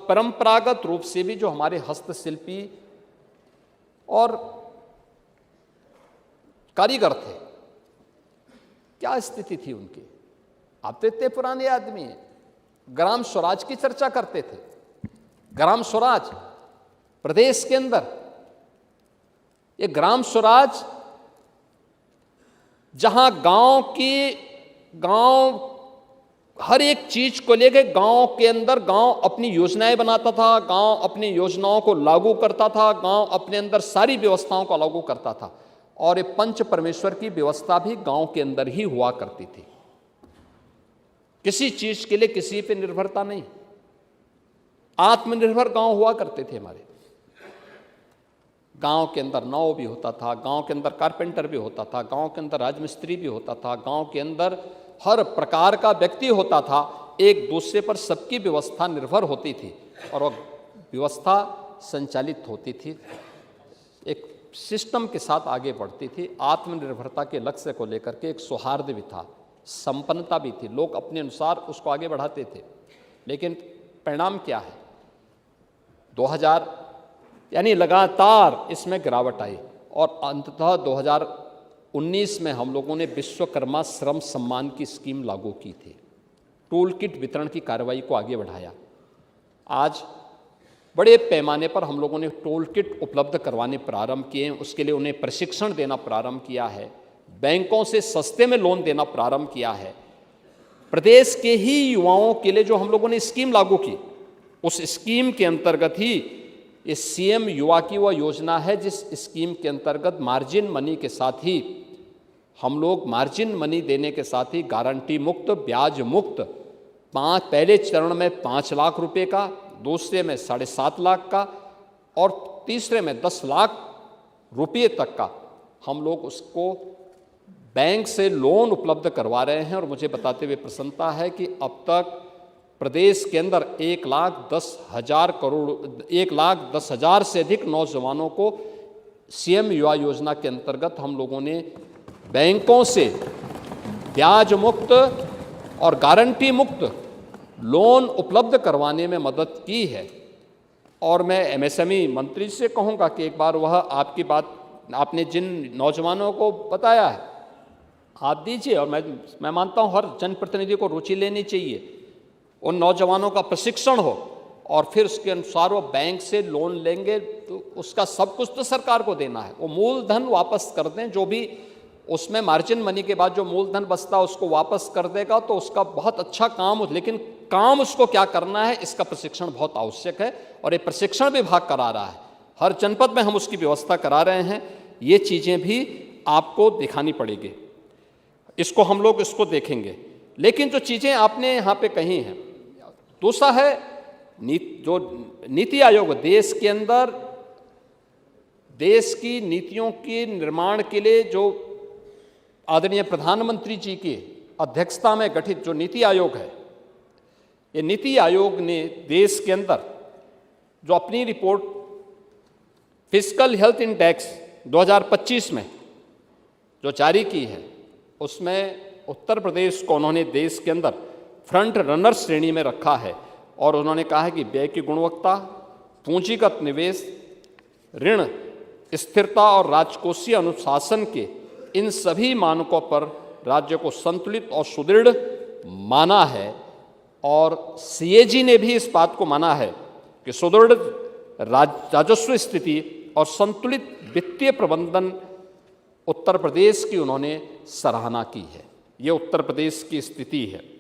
परंपरागत रूप से भी जो हमारे हस्तशिल्पी और कारीगर थे, क्या स्थिति थी उनकी। आप तो इतने पुराने आदमी हैं, ग्राम स्वराज की चर्चा करते थे। ग्राम स्वराज प्रदेश के अंदर, ये ग्राम स्वराज जहां गांव हर एक चीज को लेके गांव के अंदर गांव अपनी योजनाएं बनाता था, गांव अपनी योजनाओं को लागू करता था, गांव अपने अंदर सारी व्यवस्थाओं को लागू करता था। और ये पंच परमेश्वर की व्यवस्था भी गांव के अंदर ही हुआ करती थी। किसी चीज के लिए किसी पे निर्भरता नहीं, आत्मनिर्भर गांव हुआ करते थे हमारे। गांव के अंदर नाव भी होता था, गांव के अंदर कारपेंटर भी होता था, गांव के अंदर राजमिस्त्री भी होता था, गांव के अंदर हर प्रकार का व्यक्ति होता था। एक दूसरे पर सबकी व्यवस्था निर्भर होती थी और वह व्यवस्था संचालित होती थी, एक सिस्टम के साथ आगे बढ़ती थी। आत्मनिर्भरता के लक्ष्य को लेकर के एक सौहार्द भी था, संपन्नता भी थी, लोग अपने अनुसार उसको आगे बढ़ाते थे। लेकिन परिणाम क्या है, 2000 यानी लगातार इसमें गिरावट आई और अंततः 2019 में हम लोगों ने विश्वकर्मा श्रम सम्मान की स्कीम लागू की थी। टूल किट वितरण की कार्रवाई को आगे बढ़ाया। आज बड़े पैमाने पर हम लोगों ने टूल किट उपलब्ध करवाने प्रारंभ किए हैं, उसके लिए उन्हें प्रशिक्षण देना प्रारंभ किया है, बैंकों से सस्ते में लोन देना प्रारंभ किया है। प्रदेश के ही युवाओं के लिए जो हम लोगों ने स्कीम लागू की, उस स्कीम के अंतर्गत ही ये सीएम युवा की वह योजना है जिस स्कीम के अंतर्गत मार्जिन मनी के साथ ही हम लोग मार्जिन मनी देने के साथ ही गारंटी मुक्त, ब्याज मुक्त, पहले चरण में 5 लाख रुपए का, दूसरे में 7.5 लाख का और तीसरे में 10 लाख रुपये तक का हम लोग उसको बैंक से लोन उपलब्ध करवा रहे हैं। और मुझे बताते हुए प्रसन्नता है कि अब तक प्रदेश के अंदर 1,10,000 से अधिक नौजवानों को सीएम युवा योजना के अंतर्गत हम लोगों ने बैंकों से ब्याज मुक्त और गारंटी मुक्त लोन उपलब्ध करवाने में मदद की है। और मैं एमएसएमई मंत्री से कहूँगा कि एक बार वह आपकी बात, आपने जिन नौजवानों को बताया है आप दीजिए, और मैं मानता हूँ हर जनप्रतिनिधि को रुचि लेनी चाहिए, उन नौजवानों का प्रशिक्षण हो और फिर उसके अनुसार वो बैंक से लोन लेंगे तो उसका सब कुछ तो सरकार को देना है। वो मूलधन वापस कर दें, जो भी उसमें मार्जिन मनी के बाद जो मूलधन बचता है उसको वापस कर देगा तो उसका बहुत अच्छा काम हो। लेकिन काम उसको क्या करना है, इसका प्रशिक्षण बहुत आवश्यक है और ये प्रशिक्षण विभाग करा रहा है। हर जनपद में हम उसकी व्यवस्था करा रहे हैं। ये चीज़ें भी आपको दिखानी पड़ेगी, इसको हम लोग इसको देखेंगे। लेकिन जो चीज़ें आपने यहाँ पे कही हैं, दूसरा है जो नीति आयोग देश के अंदर देश की नीतियों के निर्माण के लिए जो आदरणीय प्रधानमंत्री जी की अध्यक्षता में गठित जो नीति आयोग है, ये नीति आयोग ने देश के अंदर जो अपनी रिपोर्ट फिस्कल हेल्थ इंडेक्स 2025 में जो जारी की है, उसमें उत्तर प्रदेश को उन्होंने देश के अंदर फ्रंट रनर श्रेणी में रखा है। और उन्होंने कहा है कि व्यय की गुणवत्ता, पूंजीगत निवेश, ऋण स्थिरता और राजकोषीय अनुशासन के इन सभी मानकों पर राज्य को संतुलित और सुदृढ़ माना है। और सीएजी ने भी इस बात को माना है कि सुदृढ़ राजस्व स्थिति और संतुलित वित्तीय प्रबंधन उत्तर प्रदेश की उन्होंने सराहना की है। ये उत्तर प्रदेश की स्थिति है।